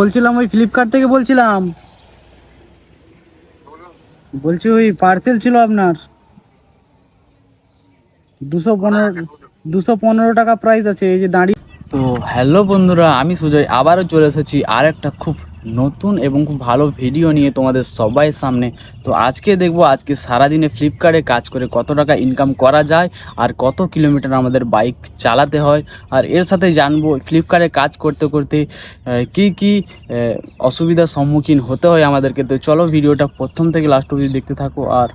বলছিলাম ওই ফ্লিপকার্ট থেকে বলছিলাম। বলছি ওই পার্সেল ছিল আপনার 215 215 টাকা প্রাইস আছে এই যে দাঁড়িয়ে। তো হ্যালো বন্ধুরা, আমি সুজয় আবারও চলে এসেছি আর একটা খুব নতুন এবং খুব ভালো ভিডিও নিয়ে তোমাদের সবাই সামনে। তো আজকে সারাদিনে ফ্লিপকার্টে কাজ করে কত টাকা ইনকাম করা যায় আর কত কিলোমিটার আমাদের বাইক চালাতে হয়, আর এর সাথে জানবো ফ্লিপকার্টে কাজ করতে করতে কি অসুবিধার সম্মুখীন হতে হয় আমাদেরকে। তো চলো ভিডিওটা প্রথম থেকে লাস্ট অবধি দেখতে থাকো, আর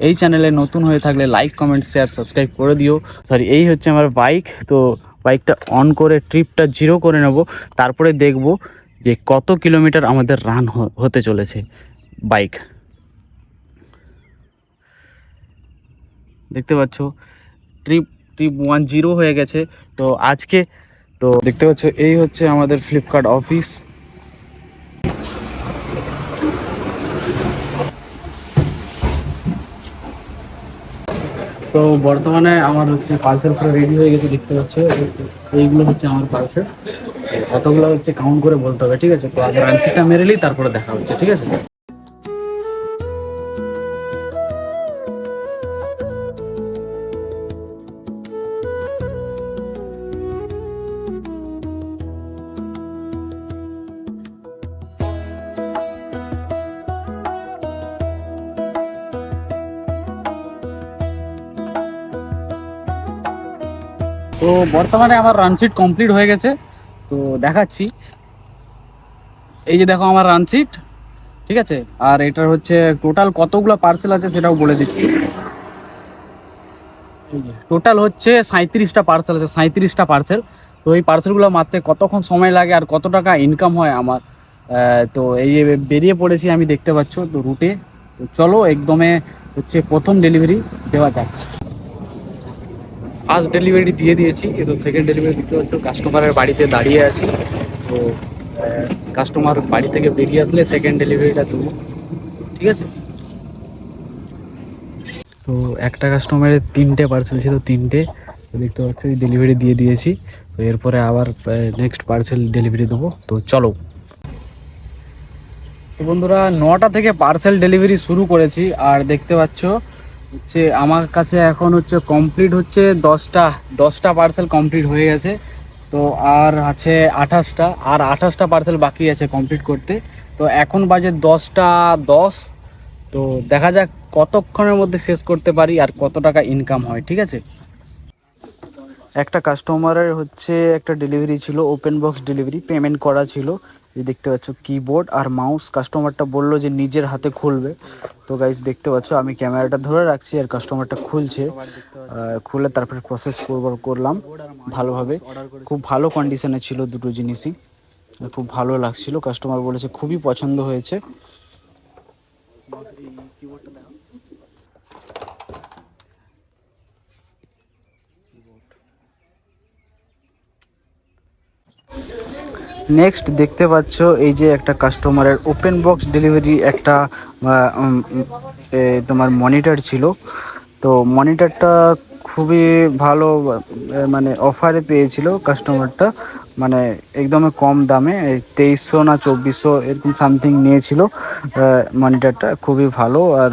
এই চ্যানেলে নতুন হয়ে থাকলে লাইক কমেন্ট শেয়ার সাবস্ক্রাইব করে দিও। এই হচ্ছে আমার বাইক। তো বাইকটা অন করে ট্রিপটা 0 করে নেব, তারপরে দেখব যে কত কিলোমিটার আমাদের রান হতে চলেছে বাইক। দেখতে পাচ্ছ ট্রিপ ট্রিপ 10 হয়ে গেছে। তো আজকে তো দেখতে পাচ্ছ এই হচ্ছে আমাদের ফ্লিপকার্ট অফিস। তো বর্তমানে আমার হচ্ছে পার্সেল পুরো রেডি হয়ে গেছে, দেখতে পাচ্ছ এইগুলো হচ্ছে আমার পার্সেল। কতগুলো হচ্ছে কাউন্ট করে বলতে হবে, ঠিক আছে? তো আগে আনসিটা মেরে নিই, তারপরে দেখা হচ্ছে, ঠিক আছে? তো বর্তমানে আমার রানশিট কমপ্লিট হয়ে গেছে, তো দেখাচ্ছি। এই যে দেখো আমার রানশিট, ঠিক আছে? আর এটার হচ্ছে টোটাল কতগুলো পার্সেল আছে সেটাও বলে দিচ্ছি। টোটাল হচ্ছে 37টা পার্সেল আছে, 37টা পার্সেল। তো এই পার্সেলগুলো মারতে কতক্ষণ সময় লাগে আর কত টাকা ইনকাম হয় আমার, তো এই যে বেরিয়ে পড়েছি আমি, দেখতে পাচ্ছ তো রুটে। তো চলো একদমে হচ্ছে প্রথম ডেলিভারি দেওয়া যাক। ফার্স্ট ডেলিভারি দিয়ে দিয়েছি, তো সেকেন্ড ডেলিভারি দিতে হচ্ছে কাস্টমারের বাড়িতে দাঁড়িয়ে আছি। তো কাস্টমার বাড়ি থেকে বেরিয়ে আসলে সেকেন্ড ডেলিভারিটা দেবো, ঠিক আছে? তো একটা কাস্টমারের 3টে পার্সেল ছিল, 3টে। তো দেখতে পাচ্ছি ডেলিভারি দিয়ে দিয়েছি। তো এরপরে আবার নেক্সট পার্সেল ডেলিভারি দেবো, তো চলো। তো বন্ধুরা 9টা থেকে পার্সেল ডেলিভারি শুরু করেছি, আর দেখতে পাচ্ছ হচ্ছে আমার কাছে এখন হচ্ছে কমপ্লিট হচ্ছে 10টা পার্সেল কমপ্লিট হয়ে গেছে। তো আর আছে 28টা, আর 28টা পার্সেল বাকি আছে কমপ্লিট করতে। তো এখন বাজে 10টা 10। তো দেখা যাক কতক্ষণের মধ্যে শেষ করতে পারি আর কত টাকা ইনকাম হয়, ঠিক আছে? একটা কাস্টমারের হচ্ছে একটা ডেলিভারি ছিল, ওপেন বক্স ডেলিভারি, পেমেন্ট করা ছিল। এই দেখতে পাচ্ছ কিবোর্ড আর মাউস। কাস্টমারটা বললো যে নিজের হাতে খুলবে। তো গাইস দেখতে পাচ্ছ আমি ক্যামেরাটা ধরে রাখছি আর কাস্টমারটা খুলছে। খুলে তারপরে প্রসেস করলাম ভালোভাবে। খুব ভালো কন্ডিশনে ছিল দুটো জিনিসই, খুব ভালো লাগছিল। কাস্টমার বলেছে খুবই পছন্দ হয়েছে। নেক্সট দেখতে পাচ্ছ এই যে একটা কাস্টমারের ওপেন বক্স ডেলিভারি একটা তোমার মনিটর ছিল। তো মনিটরটা খুবই ভালো, মানে অফারে পেয়েছিল কাস্টমারটা, মানে একদমই কম দামে 2300 না 2400 এরকম সামথিং নিয়েছিল। মনিটরটা খুবই ভালো। আর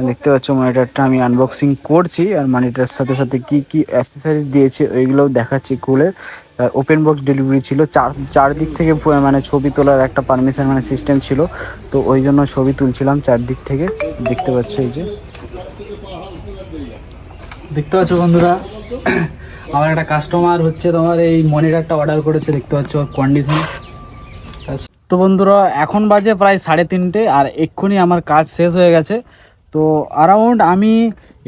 দেখতে পাচ্ছ মনিটরটা আমি আনবক্সিং করছি, আর মনিটরের সাথে সাথে কি কি অ্যাসেসরিজ দিয়েছে ওইগুলোও দেখাচ্ছি খুলে। ওপেন বক্স ডেলিভারি ছিল, চারদিক থেকে মানে ছবি তোলার একটা পারমিশন মানে সিস্টেম ছিল। তো ওই জন্য ছবি তুলছিলাম চারদিক থেকে। দেখতে পাচ্ছ এই যে, দেখতে পাচ্ছ বন্ধুরা আমার একটা কাস্টমার হচ্ছে তোমার এই মনিটরটা অর্ডার করেছে, দেখতে পাচ্ছ কন্ডিশন। তো বন্ধুরা এখন বাজে প্রায় 3:30, আর এক্ষুনি আমার কাজ শেষ হয়ে গেছে। তো অ্যারাউন্ড আমি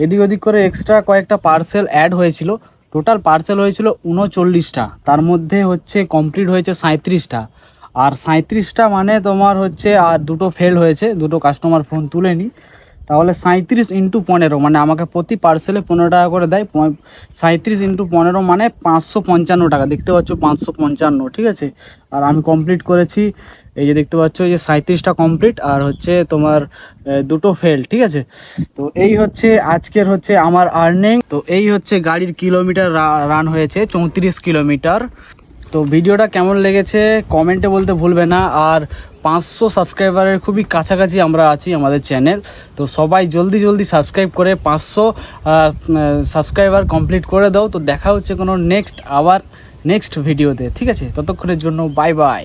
এদিক ওদিক করে এক্সট্রা কয়েকটা পার্সেল অ্যাড হয়েছিল। টোটাল পার্সেল হয়েছিল 39টা, তার মধ্যে হচ্ছে কমপ্লিট হয়েছে 37টা। আর 37টা মানে তোমার হচ্ছে আর দুটো ফেল হয়েছে, দুটো কাস্টমার ফোন তুলেনি। তাহলে 37 × 15 মানে আমাকে প্রতি পার্সেলে 15 টাকা করে দেয়। 37 × 15 মানে 555 টাকা। দেখতে পাচ্ছ 555, ঠিক আছে? আর আমি কমপ্লিট করেছি, এই যে দেখতে পাচ্ছ এই যে 37টা কমপ্লিট, আর হচ্ছে তোমার দুটো ফেল, ঠিক আছে? তো এই হচ্ছে আজকের হচ্ছে আমার আর্নিং। তো এই হচ্ছে গাড়ির কিলোমিটার রান হয়েছে 34 কিলোমিটার। তো ভিডিওটা কেমন লেগেছে কমেন্টে বলতে ভুলবে না। আর 500 সাবস্ক্রাইবারের খুবই কাছাকাছি আমরা আছি আমাদের চ্যানেল। তো সবাই জলদি জলদি সাবস্ক্রাইব করে 500 সাবস্ক্রাইবার কমপ্লিট করে দাও। তো দেখা হচ্ছে কোনো নেক্সট ভিডিওতে, ঠিক আছে? ততক্ষণের জন্য বাই বাই।